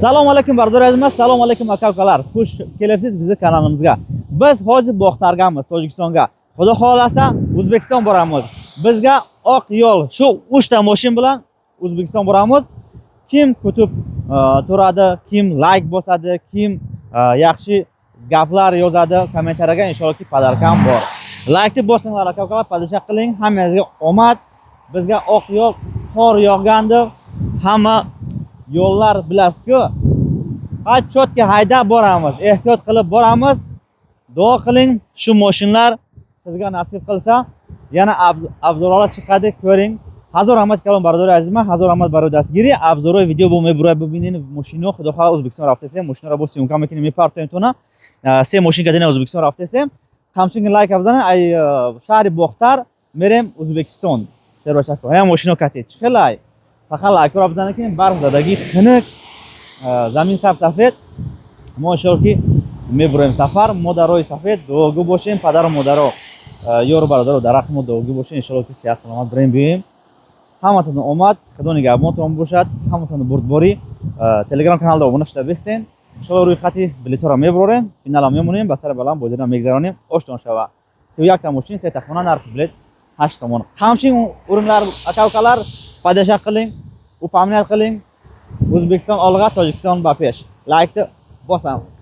Assalomu alaykum bardosh azizlar, assalomu alaykum aka-ukalar. Xush kelibsiz bizning kanalimizga. Biz hozir Bo'xtargamiz, Tojikistonga. Xudo xolasa O'zbekiston boramiz. Bizga oq yo'l shu 3 ta mashin bilan O'zbekiston boramiz. Kim kutib turadi, kim like bosadi, kim yaxshi gaplar yozadi, kommentariyaga inshaalloh podarkam bor. Like deb bosinglar aka-ukalar, padishaq qiling. Hammangizga omad. Bizga oq yo'l qor yog'gandi. Hamma yo'llar bilasizku, cho'tka haydab boramiz, ehtiyot qilib boramiz. Duo qiling, shu mashinlar sizga nasib qilsa, yana obzorlar chiqadi, ko'ring. Hazor Ahmad kalom barodar azizman, Hazor Ahmad barodasgiri, обзоры видео мы бубинин машину, Xudo xohlasa O'zbekiston raftesem, машина работает, съемка мекинем, мепартаем тона. Се машинка дена O'zbekiston raftesem. Hamchunki like abzana ay shahri Bo'xtar, merem O'zbekiston. Terrochako. Ham машина katet. Chiqilay. Faqat like abzana keyin barxdagi xiniq zamin safsafed. Moshoki mebrem safar, modaroy safed, do'gi bo'shin, padar modaro. Yor barodar daraxt do'gi bo'shin, inshaalloh siyat salomat bilan buyim. Hammadan omad, xudoniga abonat bo'shad, hammadan burdbori. Telegram kanalda obunashda bestin. Inshaalloh ro'yxati biletora mebrorem, finalam memonim, basar balam bojana megzaronim, oshton shava. 31 ta mashin, 3 ta xona narx bilet 8 tomon. Qamshin o'rinlar aka-ukalar padashaq qiling, u pamniyat qiling. O'zbekiston olg'a, Tojikiston bapesh. Like bosamiz.